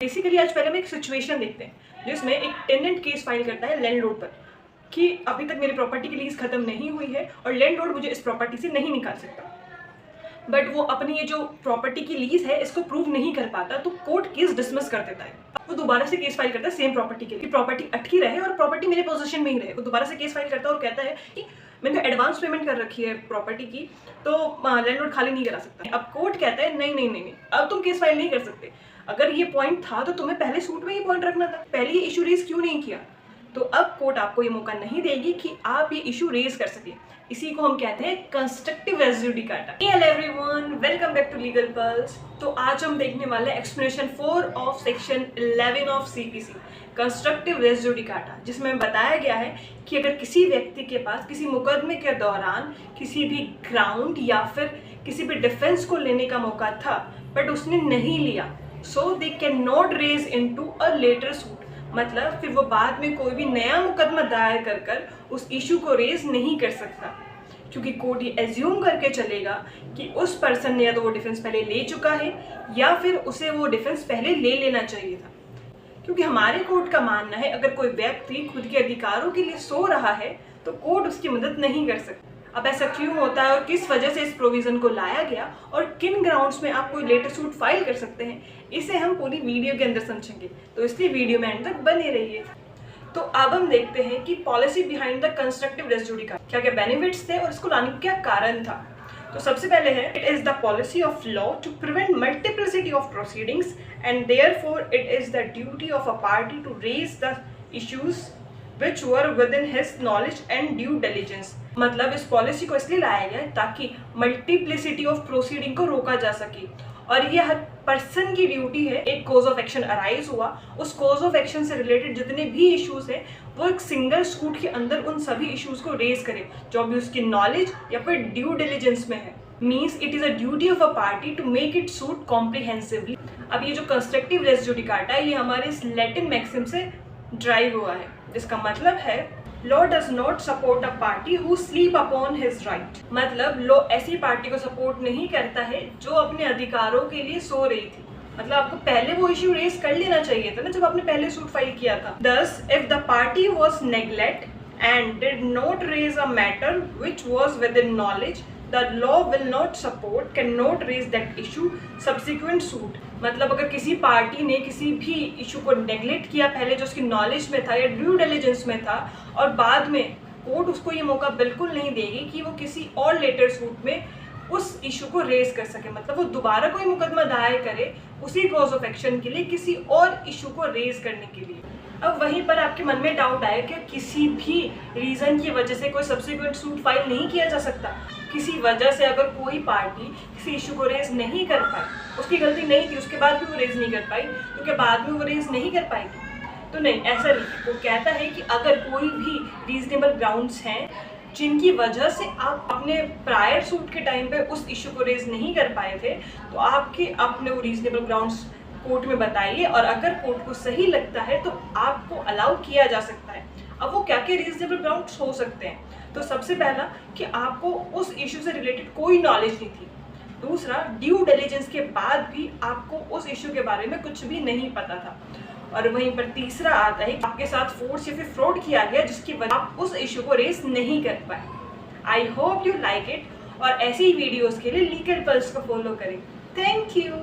Basically आज पहले हम एक सिचुएशन देखते हैं जिसमें एक टेनेंट केस फाइल करता है लैंडलॉर्ड पर कि अभी तक मेरी प्रॉपर्टी की लीज खत्म नहीं हुई है और लैंडलॉर्ड मुझे इस प्रॉपर्टी से नहीं निकाल सकता। बट वो अपनी ये जो प्रॉपर्टी की लीज है इसको प्रूव नहीं कर पाता, तो कोर्ट केस डिसमिस कर देता है। वो दोबारा से केस फाइल करता है सेम प्रॉपर्टी के लिए, प्रॉपर्टी अटकी रहे और प्रॉपर्टी मेरे पोजीशन में ही रहे। वो दोबारा से केस फाइल करता है और कहता है कि मैंने एडवांस पेमेंट कर रखी है प्रॉपर्टी की, तो लैंडलॉर्ड खाली नहीं करा सकता। अब कोर्ट कहता है नहीं नहीं नहीं नहीं, अब तुम केस फाइल नहीं कर सकते। अगर ये पॉइंट था तो तुम्हें पहले सूट में ये पॉइंट रखना था, पहले ये इशू रेज क्यों नहीं किया। तो अब कोर्ट आपको ये मौका नहीं देगी कि आप ये इशू रेज कर सके। इसी को हम कहते हैं constructive res judicata. Hello everyone, welcome back to legal pulse. तो आज हम देखने वाले हैं explanation 4 of section 11 of CPC constructive res judicata, जिसमें बताया गया है कि अगर किसी व्यक्ति के पास किसी मुकदमे के दौरान किसी भी ग्राउंड या फिर किसी भी डिफेंस को लेने का मौका था बट उसने नहीं लिया, so they can not raise into a letter suit. मतलब फिर वो बाद में कोई भी नया मुकदमा दायर कर उस इशू को रेज नहीं कर सकता, क्योंकि कोर्ट ये एज्यूम करके चलेगा कि उस पर्सन ने या तो वो डिफेंस पहले ले चुका है या फिर उसे वो डिफेंस पहले ले लेना चाहिए था। क्योंकि हमारे कोर्ट का मानना है अगर कोई व्यक्ति खुद के अधिकारों के लिए सो रहा है तो कोर्ट उसकी मदद नहीं कर सकता। अब ऐसा क्यों होता है और किस वजह से इस प्रोविजन को लाया गया और किन ग्राउंड्स में आप कोई लेटर सूट फाइल कर सकते हैं, इसे हम पूरी वीडियो के अंदर समझेंगे, तो इसलिए वीडियो में एंड तक बने रहिए। तो अब हम देखते हैं कि policy behind the constructive res judicata, क्या क्या बेनिफिट्स थे और इसको लाने का क्या कारण था। तो सबसे पहले है, it is the policy of law to prevent multiplicity of proceedings and therefore it is the duty of a party to raise the issues which were within his knowledge and due diligence। मतलब इस policy को इसलिए लाया गया ताकि multiplicity of proceeding को रोका जा सके, और ये हर पर्सन की ड्यूटी है। एक कोज ऑफ एक्शन अराइज हुआ, उस कोज ऑफ एक्शन से रिलेटेड जितने भी इश्यूज हैं वो एक सिंगल सूट के अंदर उन सभी इश्यूज को रेज करे जो भी उसकी नॉलेज या फिर ड्यू डिलिजेंस में है। Means it is a duty of a party to make it suit comprehensively. अब ये जो कंस्ट्रक्टिव रेस जुडिकाटा है ये हमारे इस लैटिन मैक्सिम से ड्राइव हुआ है, जिसका मतलब है law does not support a party who sleep upon his right. मतलब लॉ ऐसी पार्टी को सपोर्ट नहीं करता है जो अपने अधिकारों के लिए सो रही थी। मतलब आपको पहले वो इश्यू रेज कर लेना चाहिए था ना जब आपने पहले सूट फाइल किया था। Thus, if the party was neglect and did not raise a matter which was within knowledge, the law will not support, cannot raise that issue subsequent suit। मतलब अगर किसी पार्टी ने किसी भी इशू को neglect किया पहले जो उसकी नॉलेज में था या ड्यू डिलिजेंस में था, और बाद में कोर्ट उसको ये मौका बिल्कुल नहीं देगी कि वो किसी और लेटर सूट में उस इशू को रेज कर सके। मतलब वो दोबारा कोई मुकदमा दायर करे उसी कॉज ऑफ एक्शन के लिए, किसी और इशू को रेज करने के लिए। अब वहीं पर आपके मन में डाउट आया कि किसी भी रीज़न की वजह से कोई सब्सिक्वेंट सूट फाइल नहीं किया जा सकता। किसी वजह से अगर कोई पार्टी किसी इशू को रेज नहीं कर पाई, उसकी गलती नहीं थी, उसके बाद भी वो रेज नहीं कर पाई क्योंकि बाद में वो रेज नहीं कर पाएगी, तो नहीं, ऐसा नहीं। वो कहता है कि अगर कोई भी रीजनेबल ग्राउंड्स हैं जिनकी वजह से आप अपने प्रायर सूट के टाइम पे उस इशू को रेज नहीं कर पाए थे, तो आपके अपने वो रीजनेबल ग्राउंड्स कोर्ट में बताइए, और अगर कोर्ट को सही लगता है तो आपको अलाउ किया जा सकता है। अब वो क्या क्या रीजनेबल ग्राउंड्स हो सकते हैं, तो सबसे पहला कि आपको उस इशू से रिलेटेड कोई नॉलेज नहीं थी। दूसरा, ड्यू डिलिजेंस के बाद भी आपको उस इशू के बारे में कुछ भी नहीं पता था। और वहीं पर तीसरा आता है कि आपके साथ फोर्स या फिर फ्रॉड किया गया जिसकी वजह आप उस इशू को रेज नहीं कर पाए। I hope you like it, और ऐसी ही वीडियोस के लिए लीगल पल्स को फॉलो करें। Thank you.